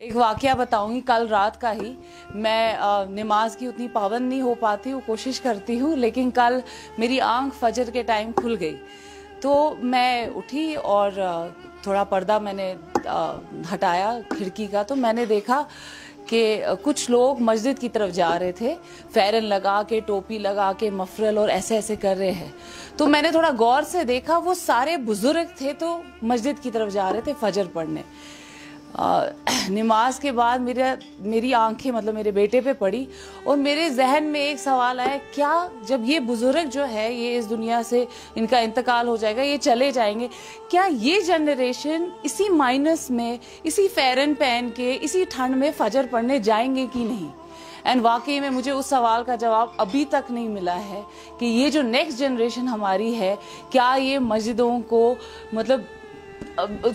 एक वाकया बताऊंगी कल रात का ही। मैं नमाज की उतनी पाबंद नहीं हो पाती हूँ, कोशिश करती हूँ, लेकिन कल मेरी आंख फजर के टाइम खुल गई। तो मैं उठी और थोड़ा पर्दा मैंने हटाया खिड़की का, तो मैंने देखा कि कुछ लोग मस्जिद की तरफ जा रहे थे, फेरन लगा के, टोपी लगा के, मफरल और ऐसे ऐसे कर रहे हैं। तो मैंने थोड़ा गौर से देखा, वो सारे बुजुर्ग थे, तो मस्जिद की तरफ जा रहे थे फजर पढ़ने। नमाज के बाद मेरी आंखें मतलब मेरे बेटे पे पड़ी और मेरे जहन में एक सवाल आया, क्या जब ये बुजुर्ग जो है ये इस दुनिया से इनका इंतकाल हो जाएगा, ये चले जाएंगे, क्या ये जनरेशन इसी माइनस में, इसी फेरन पहन के, इसी ठंड में फजर पढ़ने जाएंगे कि नहीं? एंड वाकई में मुझे उस सवाल का जवाब अभी तक नहीं मिला है कि ये जो नेक्स्ट जनरेशन हमारी है, क्या ये मस्जिदों को मतलब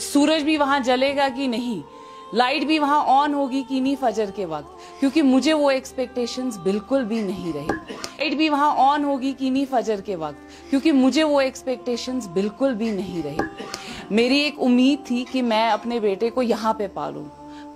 सूरज भी वहां जलेगा कि नहीं, लाइट भी वहां ऑन होगी कि नहीं फजर के वक्त, क्योंकि मुझे वो एक्सपेक्टेशंस बिल्कुल भी नहीं रही। लाइट भी वहां ऑन होगी कि नहीं फजर के वक्त, क्योंकि मुझे वो एक्सपेक्टेशंस बिल्कुल भी नहीं रही। मेरी एक उम्मीद थी कि मैं अपने बेटे को यहाँ पे पालूं,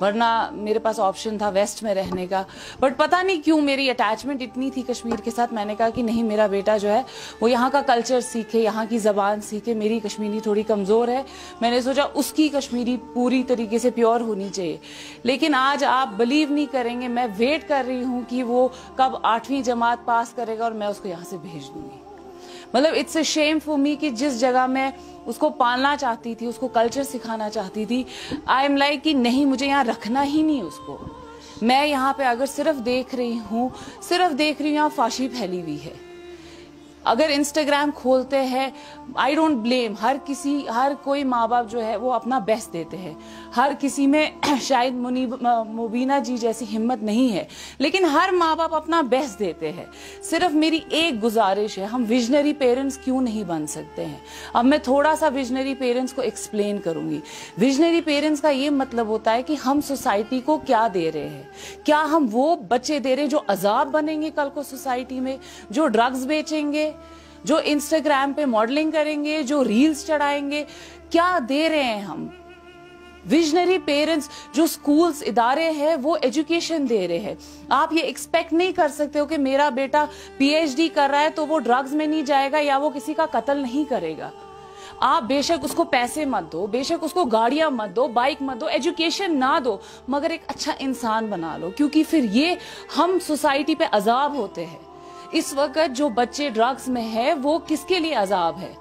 वरना मेरे पास ऑप्शन था वेस्ट में रहने का। बट पता नहीं क्यों मेरी अटैचमेंट इतनी थी कश्मीर के साथ, मैंने कहा कि नहीं, मेरा बेटा जो है वो यहाँ का कल्चर सीखे, यहाँ की ज़बान सीखे। मेरी कश्मीरी थोड़ी कमज़ोर है, मैंने सोचा उसकी कश्मीरी पूरी तरीके से प्योर होनी चाहिए। लेकिन आज आप बिलीव नहीं करेंगे, मैं वेट कर रही हूँ कि वो कब 8वीं जमात पास करेगा और मैं उसको यहाँ से भेज दूंगी। मतलब it's a shame for me कि जिस जगह मैं उसको पालना चाहती थी, उसको कल्चर सिखाना चाहती थी, आई एम लाइक कि नहीं, मुझे यहाँ रखना ही नहीं उसको। मैं यहाँ पे अगर सिर्फ देख रही हूँ यहाँ फाशी फैली हुई है। अगर इंस्टाग्राम खोलते हैं, आई डोंट ब्लेम, हर कोई माँ बाप जो है वो अपना बेस्ट देते हैं। हर किसी में शायद मुबीना जी जैसी हिम्मत नहीं है, लेकिन हर माँ बाप अपना बेस्ट देते हैं। सिर्फ मेरी एक गुजारिश है, हम विजनरी पेरेंट्स क्यों नहीं बन सकते हैं? अब मैं थोड़ा सा विजनरी पेरेंट्स को एक्सप्लेन करूंगी। विजनरी पेरेंट्स का ये मतलब होता है कि हम सोसाइटी को क्या दे रहे हैं। क्या हम वो बच्चे दे रहे हैं जो अजाब बनेंगे कल को सोसाइटी में, जो ड्रग्स बेचेंगे, जो इंस्टाग्राम पे मॉडलिंग करेंगे, जो रील्स चढ़ाएंगे? क्या दे रहे हैं हम? विजनरी पेरेंट्स जो स्कूल्स इदारे हैं वो एजुकेशन दे रहे हैं। आप ये एक्सपेक्ट नहीं कर सकते हो कि मेरा बेटा पीएचडी कर रहा है तो वो ड्रग्स में नहीं जाएगा या वो किसी का कत्ल नहीं करेगा। आप बेशक उसको पैसे मत दो, बेशक उसको गाड़ियां मत दो, बाइक मत दो, एजुकेशन ना दो, मगर एक अच्छा इंसान बना लो, क्योंकि फिर ये हम सोसाइटी पे अजाब होते हैं। इस वक्त जो बच्चे ड्रग्स में है वो किसके लिए अजाब है?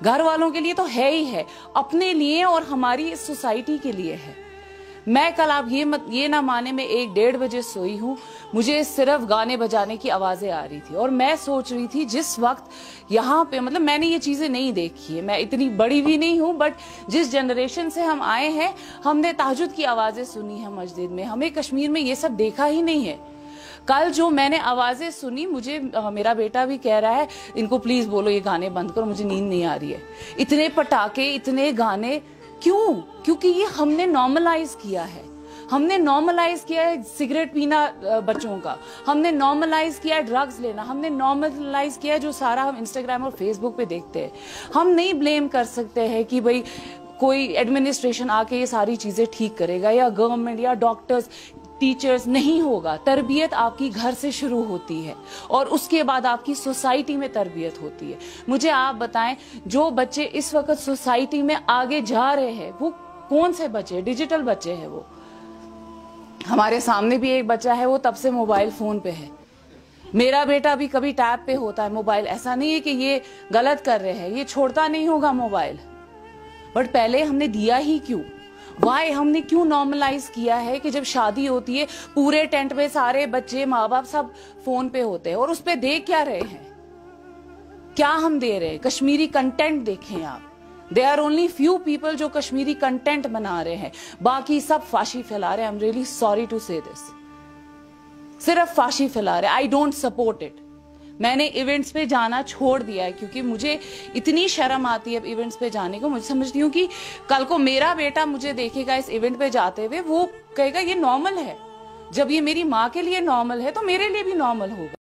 घर वालों के लिए तो है ही है, अपने लिए और हमारी इस सोसाइटी के लिए है। मैं कल, आप ये ना माने, मैं 1-1:30 बजे सोई हूँ, मुझे सिर्फ गाने बजाने की आवाजें आ रही थी और मैं सोच रही थी जिस वक्त यहाँ पे, मतलब मैंने ये चीजें नहीं देखी है, मैं इतनी बड़ी भी नहीं हूँ, बट जिस जनरेशन से हम आए हैं, हमने तहज्जुद की आवाजें सुनी है मस्जिद में, हमें कश्मीर में ये सब देखा ही नहीं है। कल जो मैंने आवाजें सुनी, मुझे मेरा बेटा भी कह रहा है इनको प्लीज बोलो ये गाने बंद करो, मुझे नींद नहीं आ रही है। इतने पटाखे, इतने गाने क्यों? क्योंकि ये हमने नॉर्मलाइज किया है। हमने नॉर्मलाइज किया है सिगरेट पीना बच्चों का, हमने नॉर्मलाइज किया है ड्रग्स लेना, हमने नॉर्मलाइज किया है जो सारा हम इंस्टाग्राम और फेसबुक पे देखते हैं। हम नहीं ब्लेम कर सकते हैं कि भाई कोई एडमिनिस्ट्रेशन आके ये सारी चीजें ठीक करेगा या गवर्नमेंट या डॉक्टर्स, टीचर्स। नहीं होगा। तरबियत आपकी घर से शुरू होती है और उसके बाद आपकी सोसाइटी में तरबियत होती है। मुझे आप बताएं, जो बच्चे इस वक्त सोसाइटी में आगे जा रहे हैं वो कौन से बच्चे? डिजिटल बच्चे हैं वो। हमारे सामने भी एक बच्चा है, वो तब से मोबाइल फोन पे है। मेरा बेटा भी कभी टैब पे होता है मोबाइल। ऐसा नहीं है कि ये गलत कर रहे हैं, ये छोड़ता नहीं होगा मोबाइल, बट पहले हमने दिया ही क्यों? वाई हमने क्यों नॉर्मलाइज किया है कि जब शादी होती है पूरे टेंट में सारे बच्चे, माँ बाप सब फोन पे होते हैं और उस पे देख क्या रहे हैं? क्या हम दे रहे हैं? कश्मीरी कंटेंट देखें आप। They are only few people जो कश्मीरी कंटेंट बना रहे हैं, बाकी सब फाशी फैला रहे हैं। I am really sorry to say this, सिर्फ फाशी फैला रहे हैं। I don't support it. मैंने इवेंट्स पे जाना छोड़ दिया है क्योंकि मुझे इतनी शर्म आती है इवेंट्स पे जाने को। मुझे समझती हूँ कि कल को मेरा बेटा मुझे देखेगा इस इवेंट पे जाते हुए, वो कहेगा ये नॉर्मल है। जब ये मेरी माँ के लिए नॉर्मल है तो मेरे लिए भी नॉर्मल होगा।